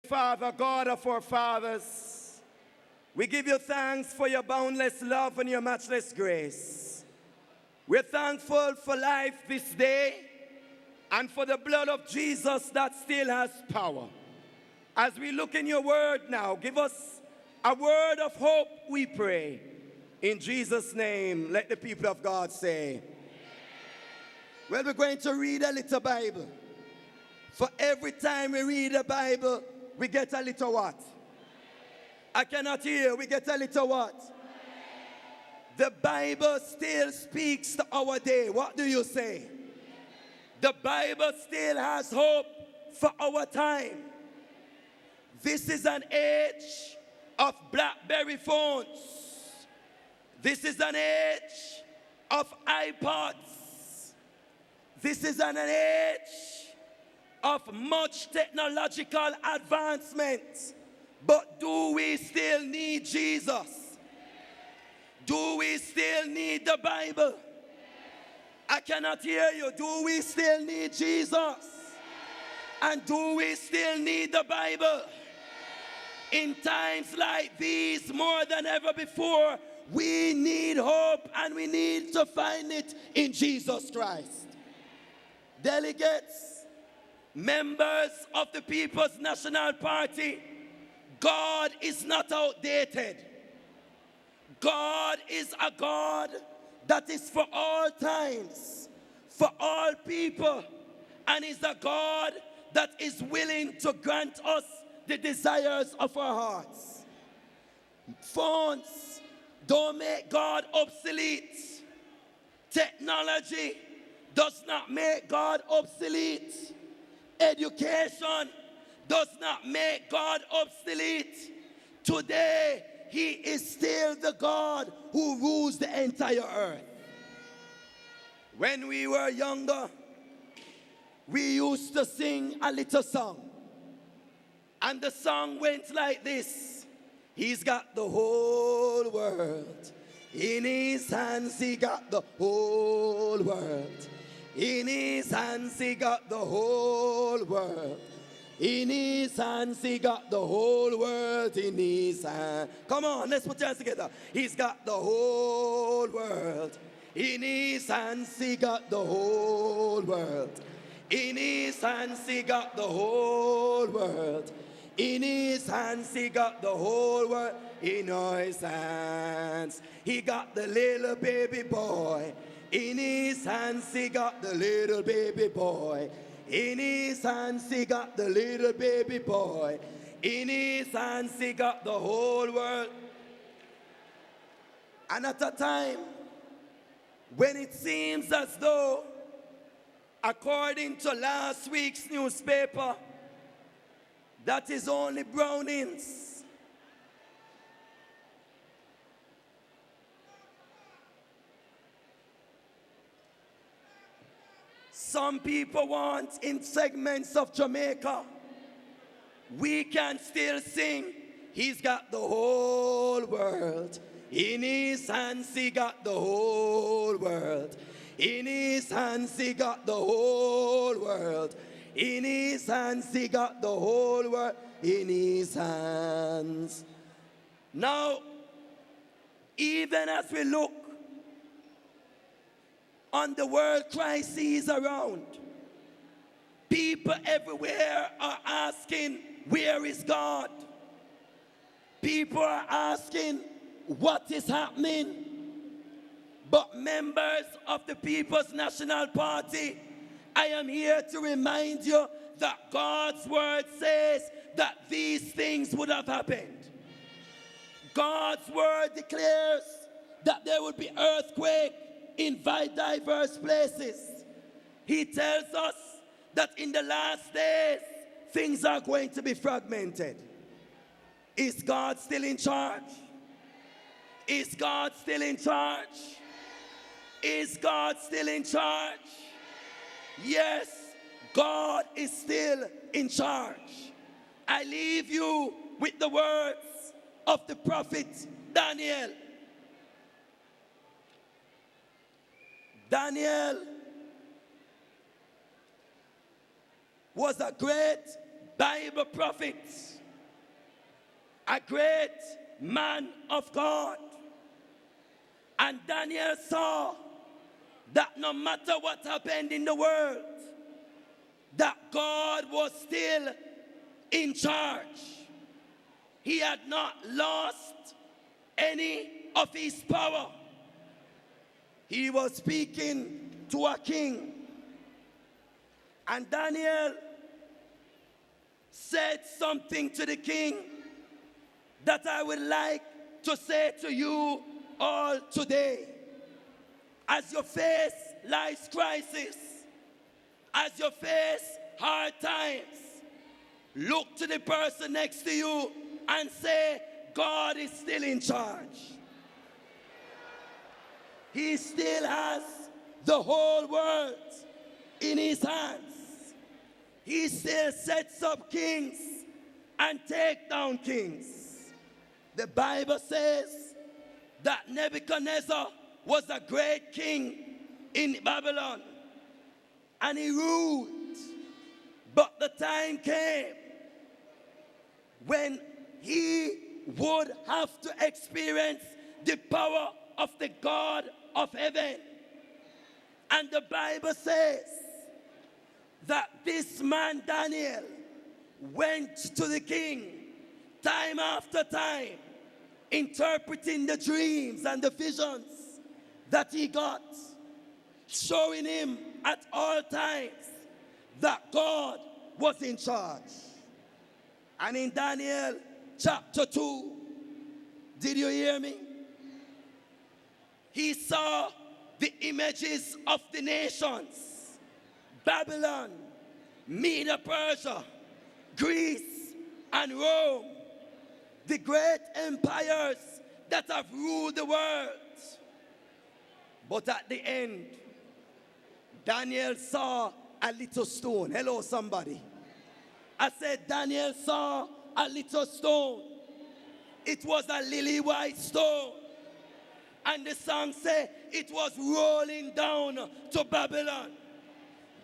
Father, God of our fathers, we give you thanks for your boundless love and your matchless grace. We're thankful for life this day and for the blood of Jesus that still has power. As we look in your word now, give us a word of hope, we pray. In Jesus' name, let the people of God say. Well, we're going to read a little Bible. For every time we read the Bible, we get a little what? I cannot hear. We get a little what? The Bible still speaks to our day. What do you say? The Bible still has hope for our time. This is an age of BlackBerry phones. This is an age of iPods. This is an age of much technological advancement. But do we still need Jesus? Do we still need the Bible? I cannot hear you. Do we still need Jesus? And do we still need the Bible? In times like these, more than ever before, we need hope and we need to find it in Jesus Christ. Delegates, members of the People's National Party, God is not outdated. God is a God that is for all times, for all people, and is a God that is willing to grant us the desires of our hearts. Phones don't make God obsolete. Technology does not make God obsolete. Education does not make God obsolete. Today, He is still the God who rules the entire earth. When we were younger, we used to sing a little song. And the song went like this. He's got the whole world in his hands. He got the whole world in his hands. He got the whole world in his hands. He got the whole world in his hands. Come on, let's put your hands together. He's got the whole world in his hands. He got the whole world in his hands. He got the whole world in his hands. He got the whole world in his hands. He got the little baby boy in his hands. He got the little baby boy in his hands. He got the little baby boy in his hands. He got the whole world. And at a time when it seems as though, according to last week's newspaper, that is only Brownings. Some people want in segments of Jamaica. We can still sing. He's got the whole world in his hands. He got the whole world in his hands. He got the whole world in his hands. He got the whole world in his hands. Now, even as we look on the world crises around, people everywhere are asking, where is God? People are asking, what is happening? But members of the People's National Party, I am here to remind you that God's word says that these things would have happened. God's word declares that there would be earthquake in diverse places. He tells us that in the last days, things are going to be fragmented. Is God still in charge? Is God still in charge? Is God still in charge? Yes, God is still in charge. I leave you with the words of the prophet Daniel. Daniel was a great Bible prophet, a great man of God. And Daniel saw that no matter what happened in the world, that God was still in charge. He had not lost any of his power. He was speaking to a king. And Daniel said something to the king that I would like to say to you all today. As you face life's crisis, as you face hard times, look to the person next to you and say, God is still in charge. He still has the whole world in his hands. He still sets up kings and takes down kings. The Bible says that Nebuchadnezzar was a great king in Babylon, and he ruled. But the time came when he would have to experience the power of the God of heaven. And the Bible says that this man Daniel went to the king time after time, interpreting the dreams and the visions that he got, showing him at all times that God was in charge. And in Daniel chapter 2, did you hear me? He saw the images of the nations: Babylon, Media Persia, Greece, and Rome, the great empires that have ruled the world. But at the end, Daniel saw a little stone. Hello, somebody. I said Daniel saw a little stone. It was a lily white stone. And the song said it was rolling down to Babylon.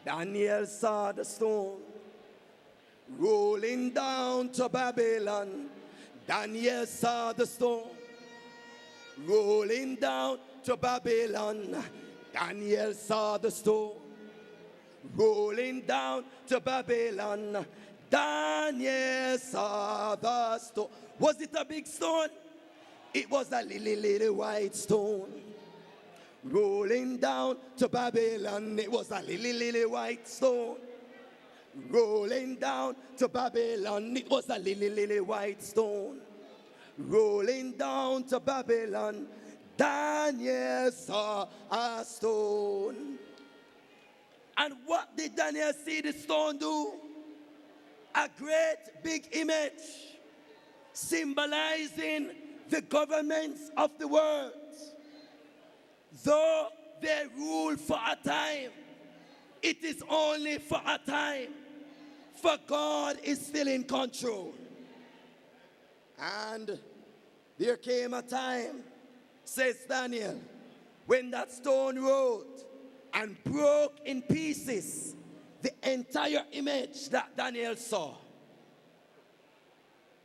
Daniel saw the stone rolling down to Babylon. Daniel saw the stone rolling down to Babylon. Daniel saw the stone rolling down to Babylon. Daniel saw the stone. Was it a big stone? It was a little white stone rolling down to Babylon. It was a little white stone rolling down to Babylon. It was a little white stone rolling down to Babylon. Daniel saw a stone. And what did Daniel see the stone do? A great big image symbolizing the governments of the world. Though they rule for a time, it is only for a time, for God is still in control. And there came a time, says Daniel, when that stone rolled and broke in pieces the entire image that Daniel saw.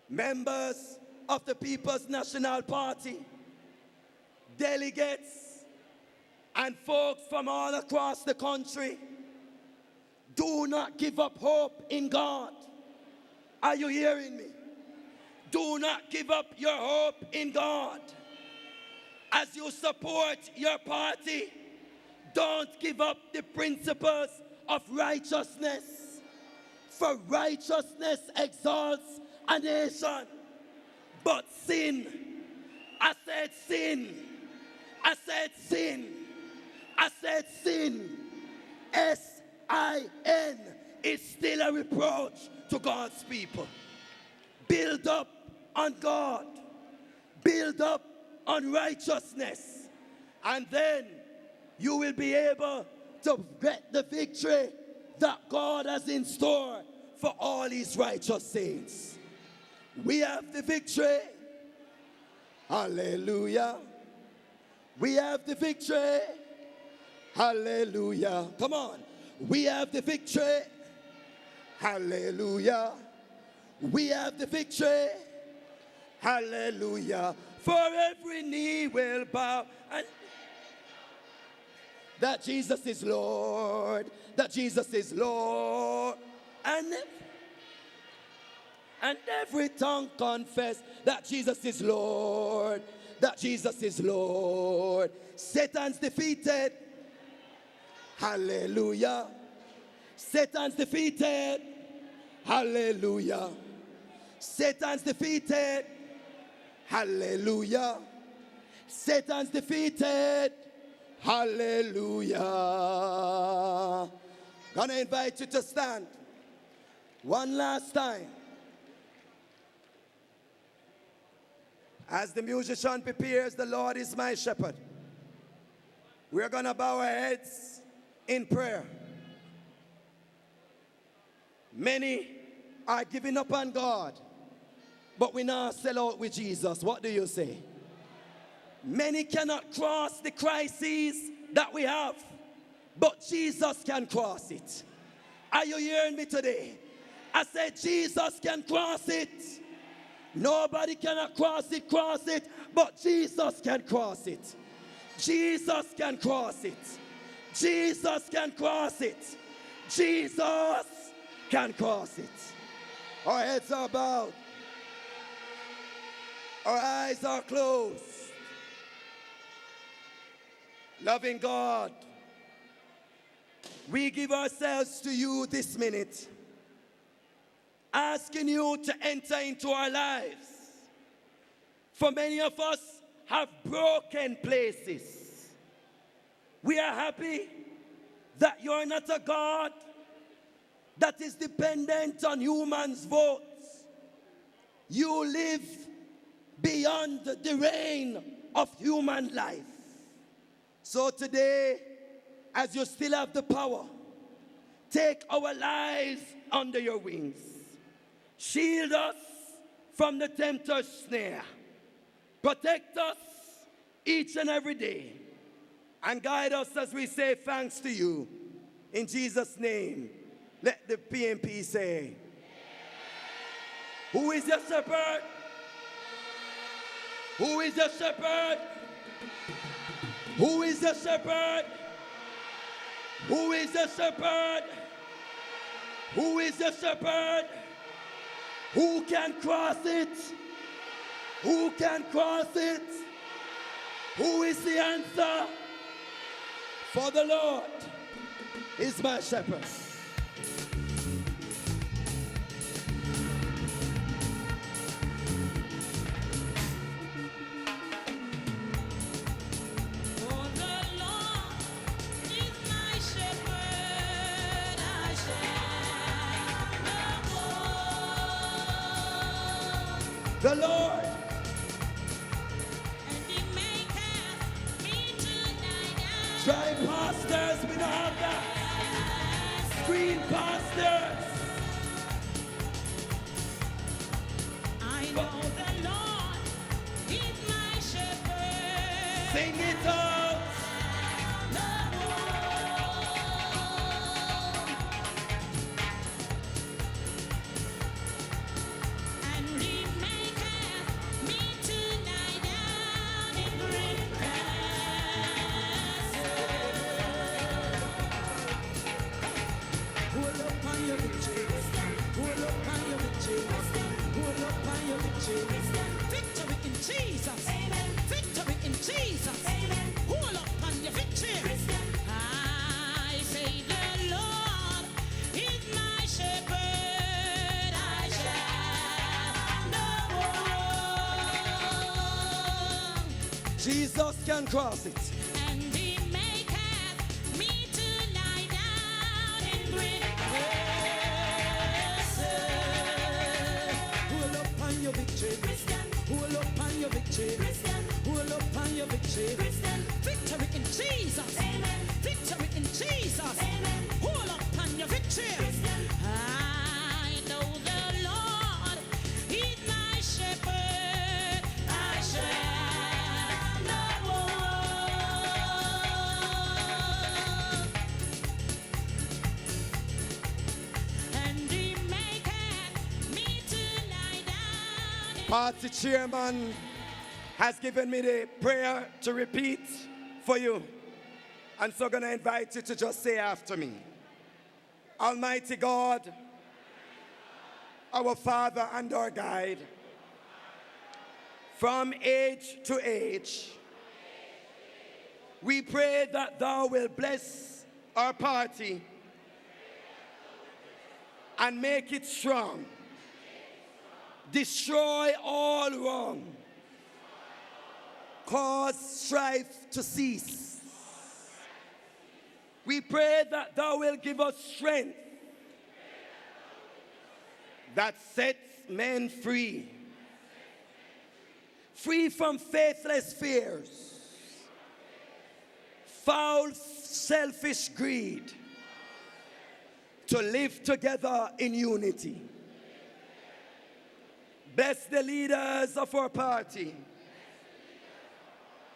Members of the People's National Party, delegates, and folks from all across the country, do not give up hope in God. Are you hearing me? Do not give up your hope in God. As you support your party, don't give up the principles of righteousness. For righteousness exalts a nation. But sin, I said sin, I said sin, I said sin, S-I-N, is still a reproach to God's people. Build up on God, build up on righteousness, and then you will be able to get the victory that God has in store for all his righteous saints. We have the victory. Hallelujah. We have the victory. Hallelujah. Come on. We have the victory. Hallelujah. We have the victory. Hallelujah. For every knee will bow and that Jesus is Lord. That Jesus is Lord. And every tongue confess that Jesus is Lord. That Jesus is Lord. Satan's defeated. Hallelujah. Satan's defeated. Hallelujah. Satan's defeated. Hallelujah. Satan's defeated. Hallelujah. Gonna invite you to stand one last time. As the musician prepares, the Lord is my shepherd. We're gonna bow our heads in prayer. Many are giving up on God, but we now sell out with Jesus. What do you say? Many cannot cross the crises that we have, but Jesus can cross it. Are you hearing me today? I said Jesus can cross it. Nobody cannot cross it, but Jesus can cross it. Jesus can cross it. Jesus can cross it. Jesus can cross it. Our heads are bowed. Our eyes are closed. Loving God, we give ourselves to you this minute, asking you to enter into our lives. For many of us have broken places. We are happy that you're not a God that is dependent on humans' votes. You live beyond the reign of human life. So today, as you still have the power, take our lives under your wings. Shield us from the tempter's snare. Protect us each and every day. And guide us as we say thanks to you. In Jesus' name, let the PMP say, who is your shepherd? Who is your shepherd? Who is the shepherd? Who is the shepherd? Who is the shepherd? Who can cross it? Who can cross it? Who is the answer? For the Lord is my shepherd. The Lord. And He maketh me to lie down. Try pastors, we don't have that. Green pastors. I know the Lord is my shepherd. Sing it out. Victory in Jesus. Amen. Victory in Jesus. Amen. Hold up on your victory. I say the Lord is my shepherd. I shall not want. Jesus can cross it. And He maketh me to lie down in green grasses. Hold up on your victory. Hold up on your victory. Hold up on your victory. Victory in Jesus. Amen. Victory in Jesus. Amen. Hold up on your victory. I know the Lord is my shepherd. I shall not want. And He maketh me to Party chairman has given me the prayer to repeat for you. And so I'm going to invite you to just say after me. Almighty God, our Father and our guide, from age to age, we pray that thou will bless our party and make it strong. Destroy all wrong. Cause strife to cease. We pray that thou will give us strength that sets men free. Free from faithless fears, foul, selfish greed, to live together in unity. Bless the leaders of our party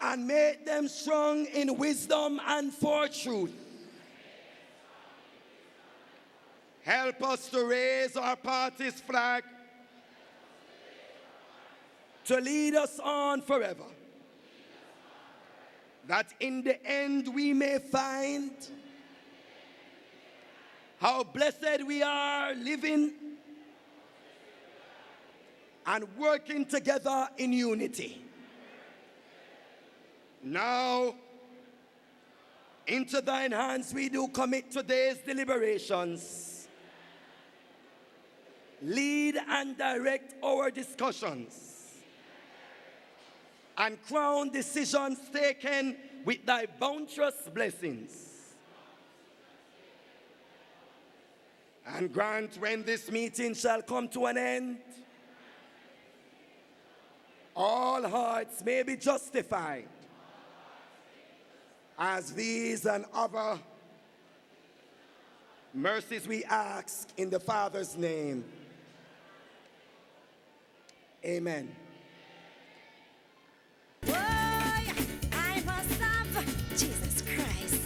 and make them strong in wisdom and for truth. Help us to raise our party's flag to lead us on forever, that in the end we may find how blessed we are living and working together in unity. Now, into thine hands we do commit today's deliberations. Lead and direct our discussions, and crown decisions taken with thy bounteous blessings. And grant, when this meeting shall come to an end, all hearts may be justified, as these and other mercies we ask in the Father's name. Amen. Boy, I must have Jesus Christ,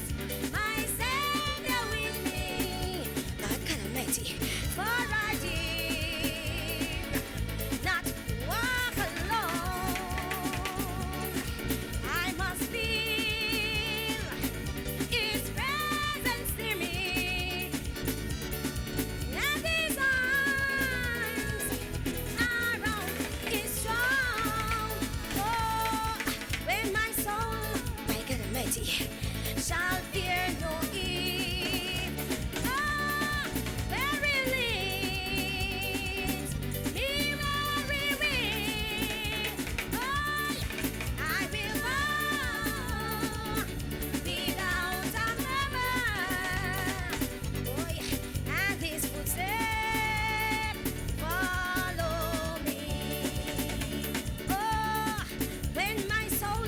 my Savior with me, God God Almighty, for I dare not walk alone. I must feel His presence near me, and His arms around is strong. Oh, when my soul, my God Almighty, shall fear no evil. Ah, where He leads me, where He will, oh, I will walk without a murmur. Oh, yeah, and His footsteps follow me. Oh, when my soul,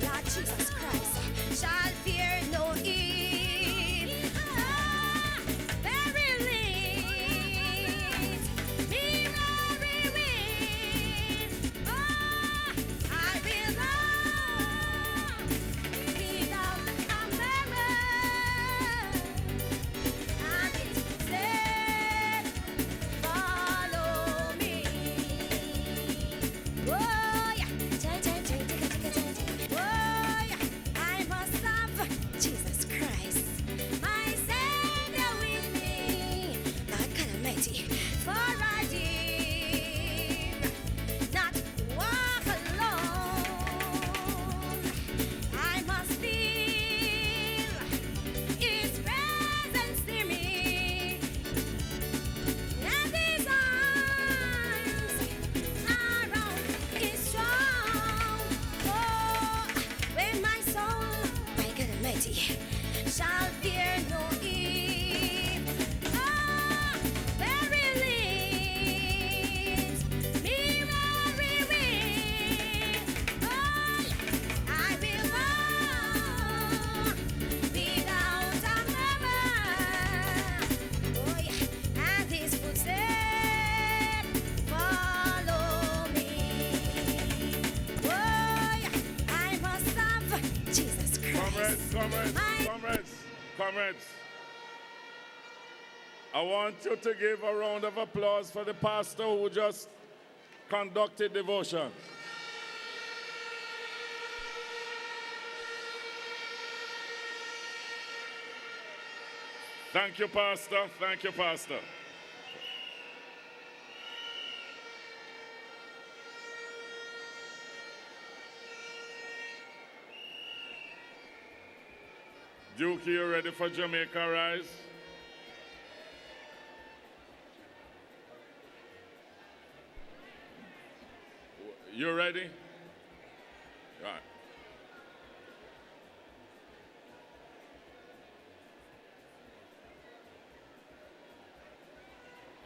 Lord Jesus Christ, shall fear no evil. Ah, where He leads me, where He will, oh, I will walk without a murmur. And His footsteps follow me. Oh, yeah. Oh, yeah. I must have Jesus Christ, my Savior with me, God God Almighty, for I dare not walk alone. I must feel His presence near me, and His arms around is strong. Oh, when my soul, my God Almighty, shall fear no evil. Ah, where He leads me, where He will, oh, I will walk without a murmur. Oh, yeah, and His footsteps follow me. Oh, yeah, I must have Jesus Christ. Comrades. I want you to give a round of applause for the pastor who just conducted devotion. Thank you, Pastor. Thank you, Pastor. Duke, you ready for Jamaica Rise? You ready? All right.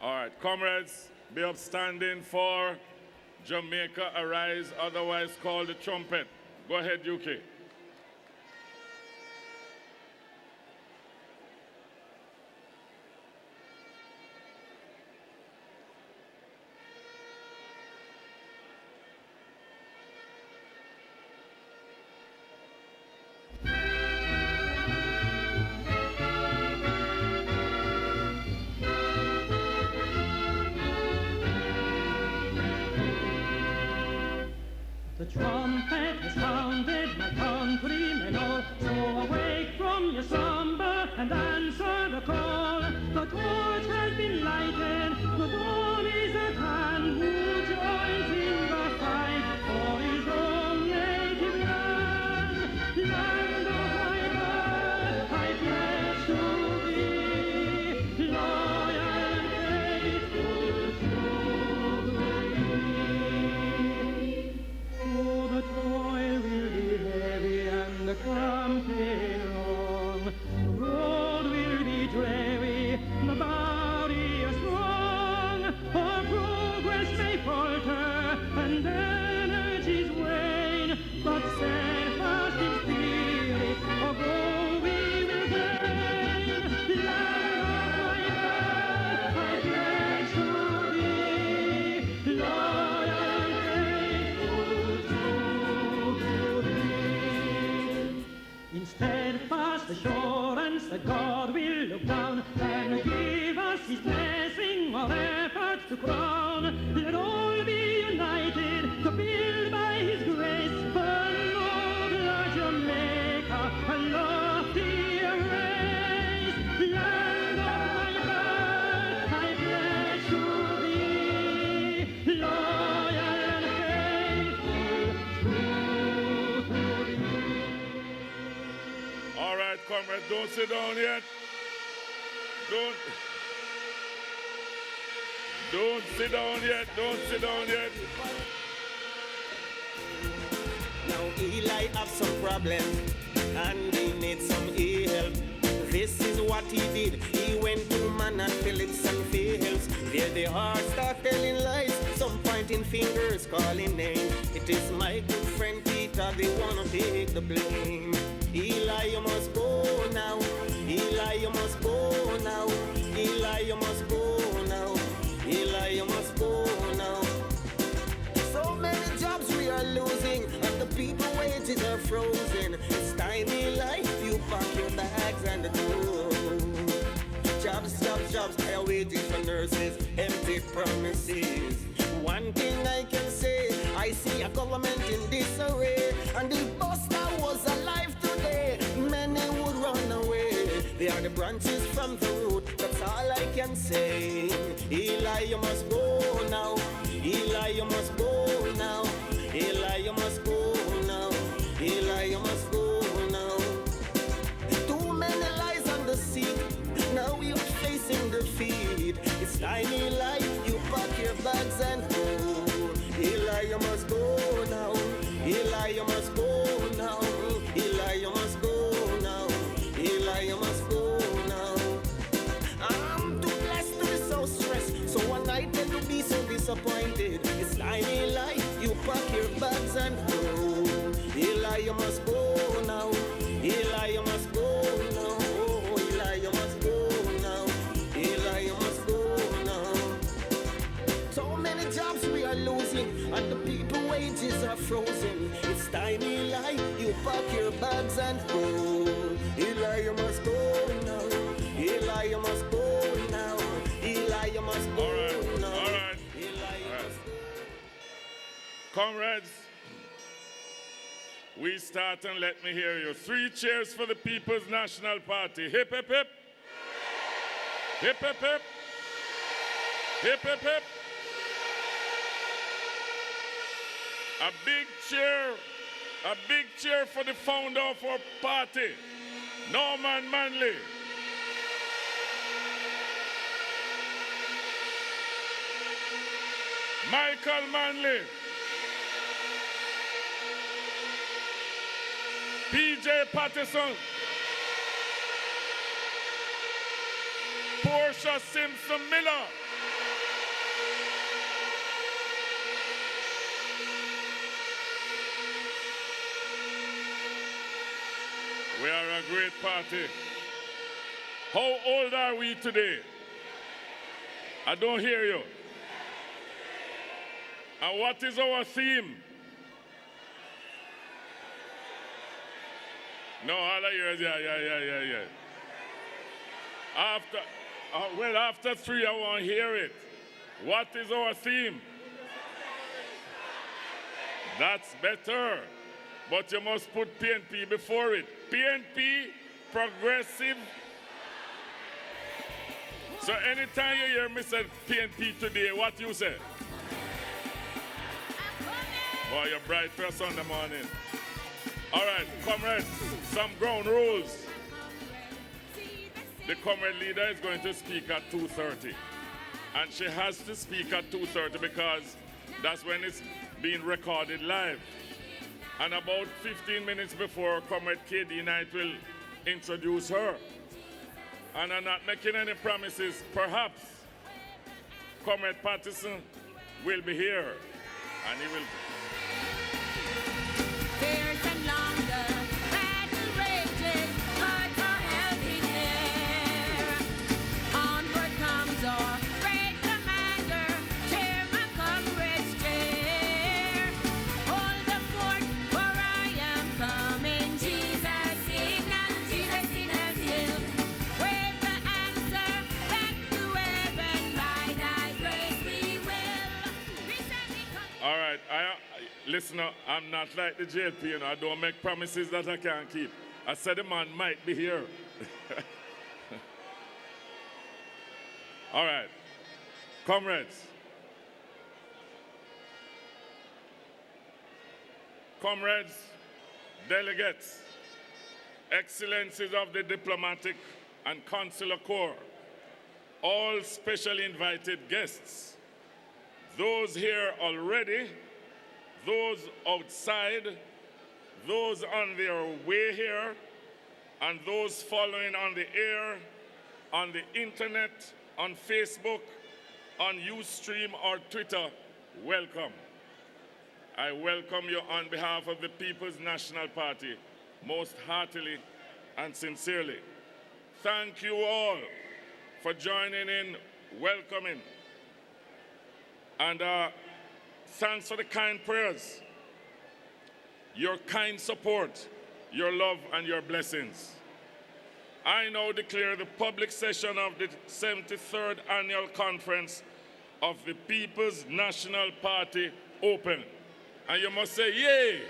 All right, comrades, be upstanding for Jamaica Arise, otherwise called the trumpet. Go ahead, UK. The trumpet has sounded, my countrymen all, so awake from your slumber and answer the call. The torch has been lighted, the dawn is at hand. Who joins in the fight for his own native land? Land of my birth, I pledge to thee, loyal and faithful, true to thee. Oh, the toil will be heavy and the campaign long. The road will be dreary, the barrier strong. Our progress may falter and energies wane, but steadfast in spirit, although we will gain. Land of my birth, I pledge to thee, loyal and faithful, true to thee. In steadfast assurance that God will look down and give us His blessing, our efforts to crown. Let all be united to build by His grace a nobler Jamaica, a loftier race. Land of my birth, I pledge to thee, loyal and faithful, true to thee. All right, comrades, don't sit down yet. Don't sit down yet. Don't sit down yet. Now Eli have some problems and he needs some help. This is what he did. He went to Man and Phillips and Fields. There the heart start telling lies, some pointing fingers, calling names. It is my good friend Peter, they wanna take the blame. Eli, you must go now. Eli, you must go now. Eli, you must go now. Eli, you must go now. So many jobs we are losing, and the people wages are frozen. It's time, Eli, you pack your bags and go. Jobs, jobs, jobs, higher wages for nurses, empty promises. One thing I can say, I see a government in disarray, and if Buster was alive today, many would run away. They are the branches from the root, that's all I can say. Eli, you must go now. Eli, you must go now. Eli, you must go now. Eli, you must go now. Too many lies on the seat, now you're facing defeat. It's time, Eli, you pack your bags and go. Eli, you must go now. Eli, you must go now. Eli, you must go now. Eli, you must go now. I'm too blessed to be so stressed, so one night tend to be so disappointed. It's time, Eli, you pack your bags and go. Eli, you must go now. Eli, you must go now. Eli, you must go now. Eli, you must go now. So many jobs we are losing, and the people wages are frozen. It's time, Eli, you pack your bags and go. Eli, you must go now. Eli, you must go now. Eli, you must go now. All right. Eli, you must go. Comrades, we start and let me hear you. 3 cheers for the People's National Party. Hip, hip, hip. Hip, hip, hip. Hip, hip, hip. A big cheer for the founder of our party, Norman Manley. Michael Manley. PJ Patterson. Portia Simpson Miller. We are a great party. How old are we today? I don't hear you. And what is our theme? No, all I hear is yeah. After 3, I want to hear it. What is our theme? That's better. But you must put PNP before it. PNP, progressive. So anytime you hear me say PNP today, what you say? Oh, you're bright for a Sunday morning. All right, comrades, some ground rules. The comrade leader is going to speak at 2:30. And she has to speak at 2:30 because that's when it's being recorded live. And about 15 minutes before, Comrade KD Knight will introduce her. And I'm not making any promises. Perhaps Comrade Patterson will be here. And he will. Fierce and longer, battle rages, hearts are held in air. Onward comes our great commander, Chairman Comrades chair. Hold the fort, for I am coming. Jesus signal hill. Wave the answer back to heaven. By thy grace we will. All right, listen, I'm not like the JLP, you know. I don't make promises that I can't keep. I said the man might be here. All right, comrades. Comrades, delegates, excellencies of the diplomatic and consular corps, all specially invited guests, those here already, those outside, those on their way here, and those following on the air, on the internet, on Facebook, on Ustream or Twitter, welcome. I welcome you on behalf of the People's National Party, most heartily and sincerely. Thank you all for joining in, welcoming, and thanks for the kind prayers, your kind support, your love, and your blessings. I now declare the public session of the 73rd Annual Conference of the People's National Party open. And you must say, yay!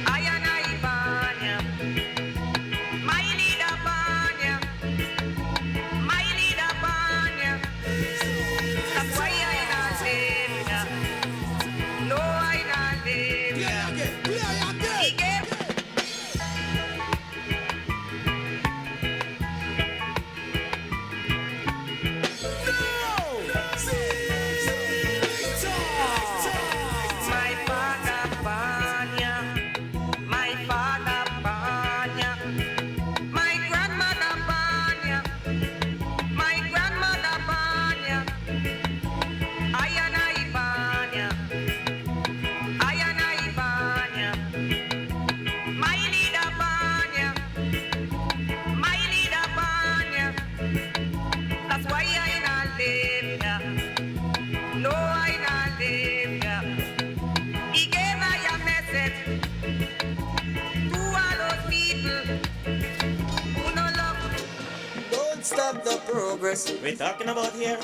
I the progress we're talking about here.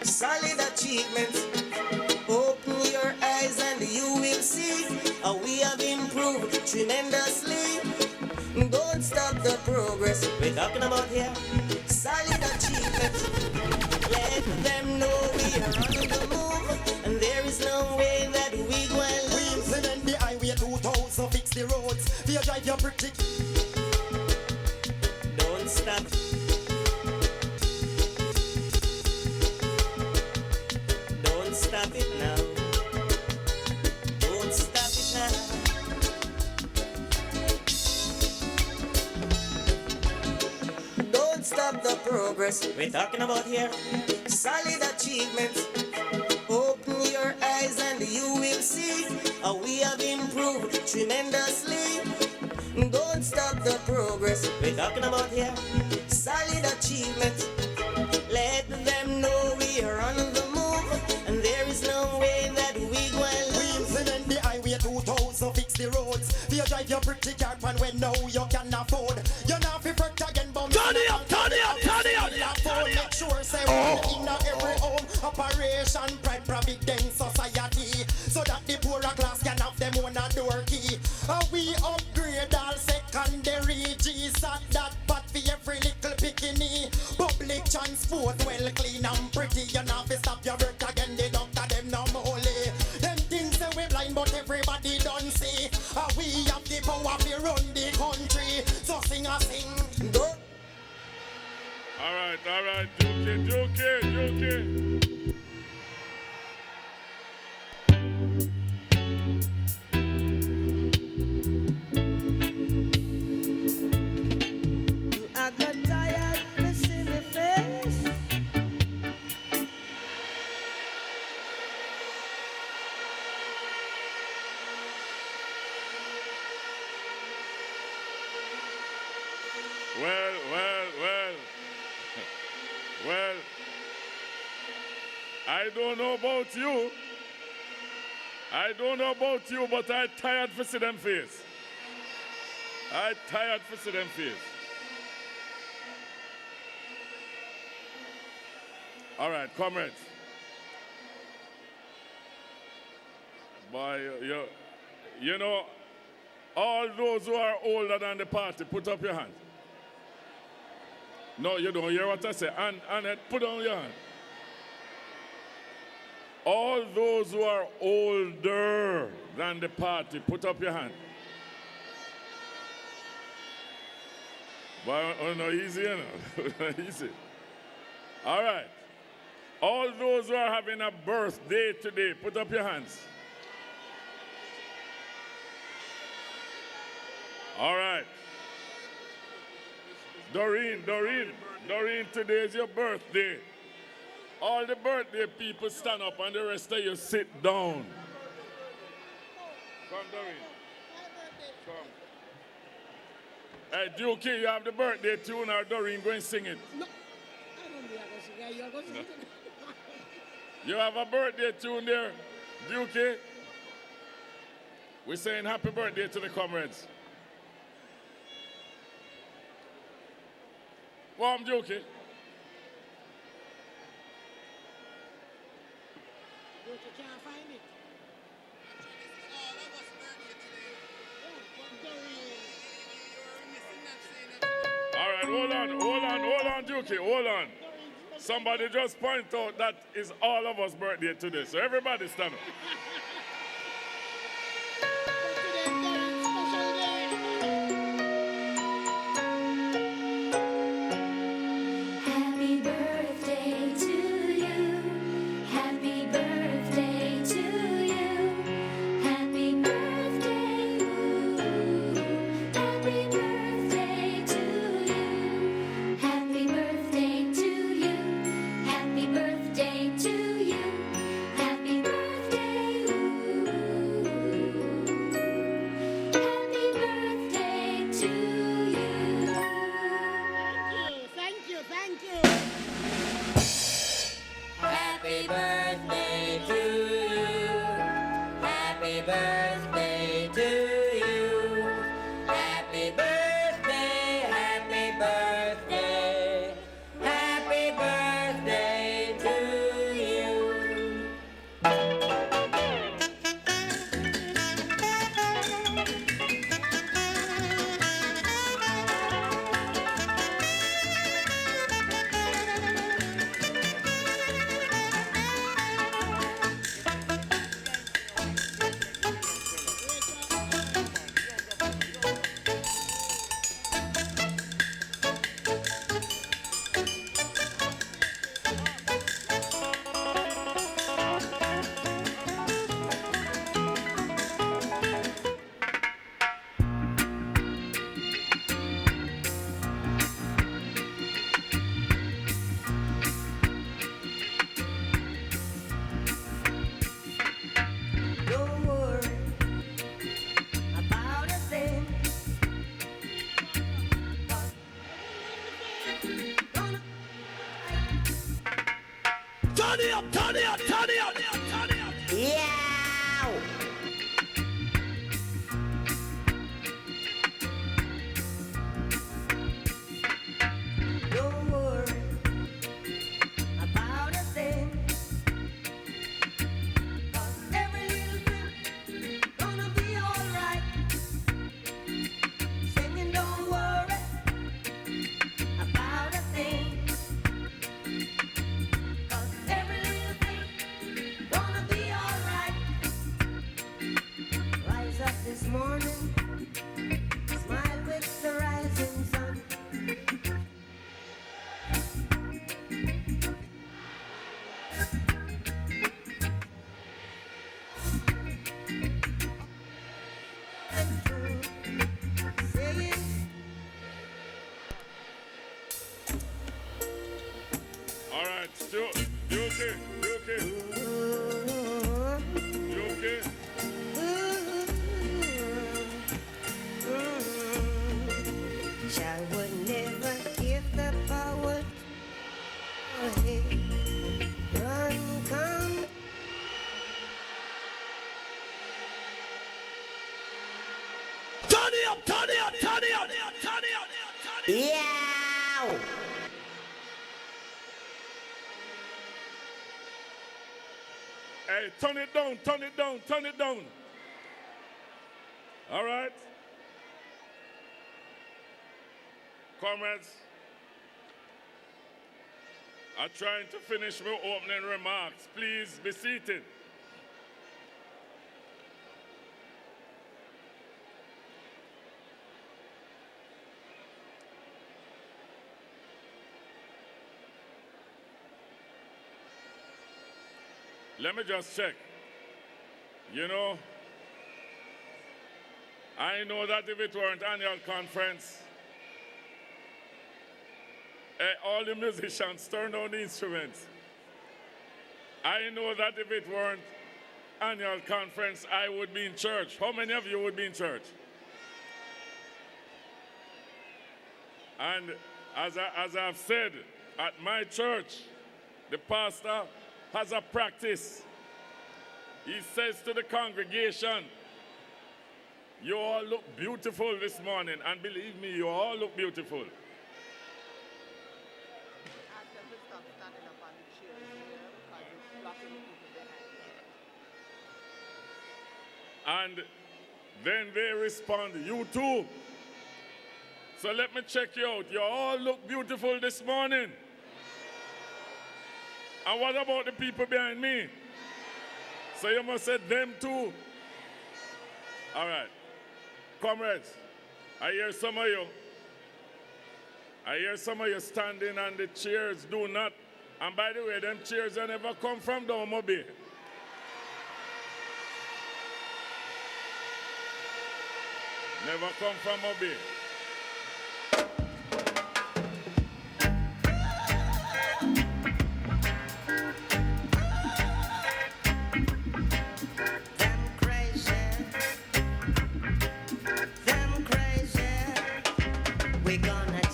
Solid achievements. Open your eyes and you will see how we have improved tremendously. Don't stop the progress we're talking about here. Solid achievements. Let them know we are on the move, and there is no way that we will We lose. implement the highway 2000, so fix the roads. For your drive your pretty. Don't stop. Don't stop it now. Don't stop it now. Don't stop the progress we're talking about here. Solid achievements. Open your eyes and you will see how we have improved tremendously. Don't stop the progress we're talking about here. Solid achievements. Let them know we are on the move, and there is no way that we We will lose. implement the highway 2000, so fix the roads. For your drive your pretty car, and when now you can afford. You're not fit again, but Turn it up, turn it up, turn it up. Make sure say we're in every home. Operation Pride Providence Society, so that the poorer class can have them own a door key. We upgrade all secondary G's at that, but for every little bikini. Public transport well clean and pretty. You not fi stop your work again. The doctor them no holy. Them things say we blind, but everybody don't see. We have the power to run the country. So sing a sing. Go. All right, Dookie. I got tired of seeing my face. Well, I don't know about you. But I tired for see them face. All right, comrades. Boy, you know, all those who are older than the party, put up your hand. No, you don't hear what I say. Annette, put down your hand. All those who are older than the party, put up your hand. But oh, no, easy, you know. Easy. All right. All those who are having a birthday today, put up your hands. All right. Doreen, today is your birthday. All the birthday people stand up and the rest of you sit down. Come, Doreen. Come. Hey, Dookie, you have the birthday tune or Doreen, go and sing it. No, I don't think I go sing it. You have a birthday tune there, Dookie? We're saying happy birthday to the comrades. Warm, Dookie. You can't find it. All right, hold on, Dookie, hold on. Somebody just point out that is all of us birthday today, so everybody stand up. Happy birthday to you. Happy birthday to you. Happy birthday. Happy birthday to you. Happy birthday to you. Happy birthday to you. Happy birthday. Happy birthday to you. Thank you. Happy birthday to you. Happy birthday to you. Happy birthday, happy birthday. Happy morning, smile with the rising sun. All right, you okay? You okay? You okay? Child would never give the power. Run, come. Turn it up, turn it up, turn it up, turn it up, turn it up. Yeah. Hey, turn it down, turn it down, turn it down. All right. Comrades, I'm trying to finish my opening remarks. Please be seated. Let me just check. You know, I know that if it weren't annual conference, all the musicians turned on the instruments. I know that if it weren't annual conference, I would be in church. How many of you would be in church? And as I've said, at my church, the pastor has a practice. He says to the congregation, you all look beautiful this morning. And believe me, you all look beautiful. And then they respond, you too. So let me check you out. You all look beautiful this morning. And what about the people behind me? So you must say them too. All right. Comrades, I hear some of you. I hear some of you standing and the chairs do not. And by the way, them chairs they never come from down Mobile. Never come from Mobile.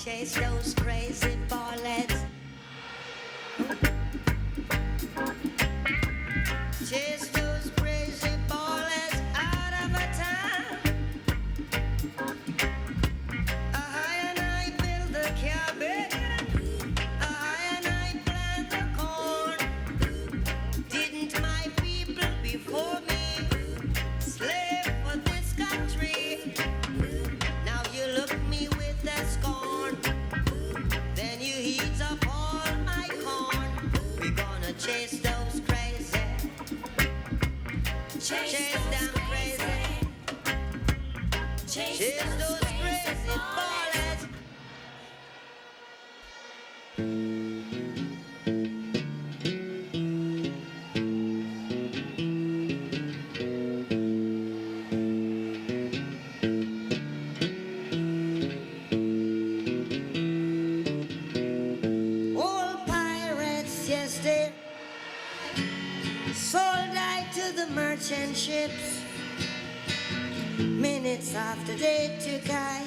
Chase those crazy bullets. Chase those crazy bullets out of a town. And I build the cabin. And I plant the corn. Didn't my people before me slave for this country? Now you look me with that scorn. Then you heat up all my corn. We're gonna chase those crazy. Chase them crazy. Chase those crazy bullets. Merchant ships, minutes after they took I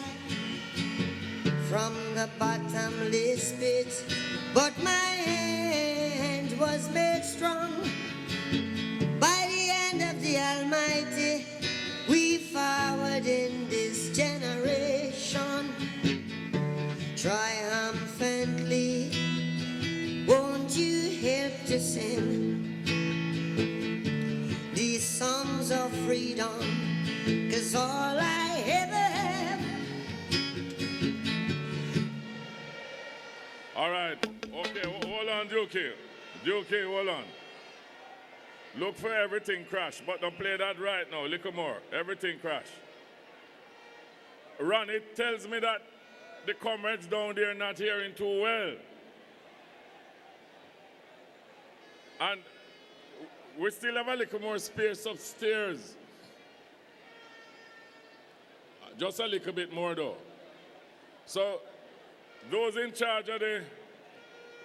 from the bottomless pit, but my hand was made strong by the hand of the Almighty. We forward in this generation triumphantly. Won't you help to sing these songs of freedom? 'Cause all I ever have. All right. Okay, hold on, Dukey. Dukey, hold on. Look for Everything Crash, but don't play that right now. Little more. Everything Crash. Ronnie tells me that the comrades down there not hearing too well. And we still have a little more space upstairs. Just a little bit more though. So those in charge of the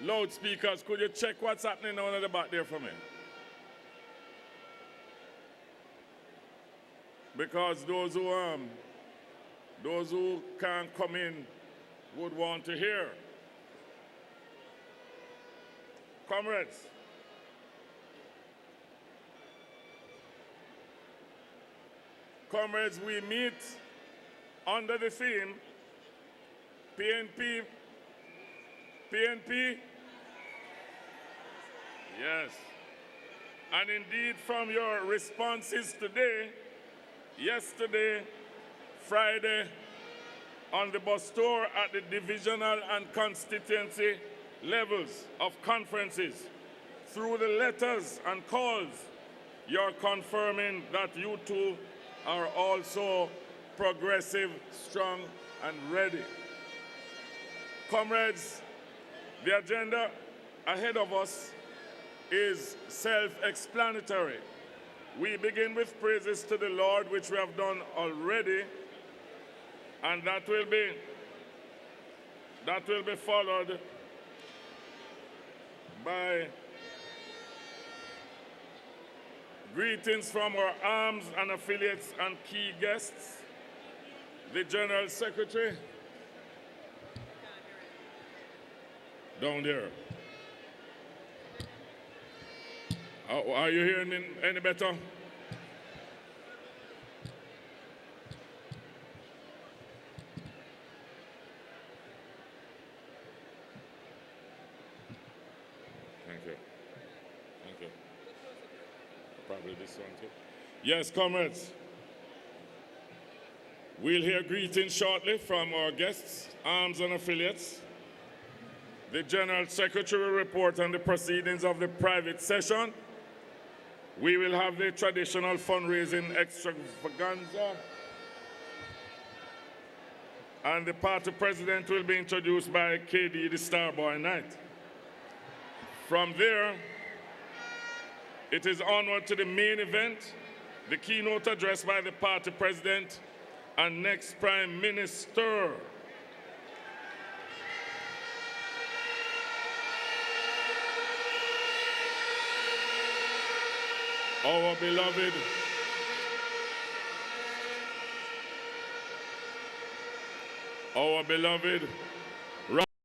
loudspeakers, could you check what's happening down at the back there for me? Because those who can't come in would want to hear. Comrades, we meet under the theme PNP. Yes. And indeed, from your responses today, yesterday, Friday, on the bus tour at the divisional and constituency levels of conferences, through the letters and calls, you're confirming that you too are also progressive, strong, and ready. Comrades, the agenda ahead of us is self-explanatory. We begin with praises to the Lord, which we have done already, and that will be followed by greetings from our arms and affiliates and key guests, the General Secretary, down there. Are you hearing me any better? Thank you. Thank you. Probably this one too. Yes, comrades. We'll hear greetings shortly from our guests, arms and affiliates. The General Secretary will report on the proceedings of the private session. We will have the traditional fundraising extravaganza. And the party president will be introduced by KD, the Starboy Knight. From there, it is onward to the main event, the keynote address by the party president and next Prime Minister. Our beloved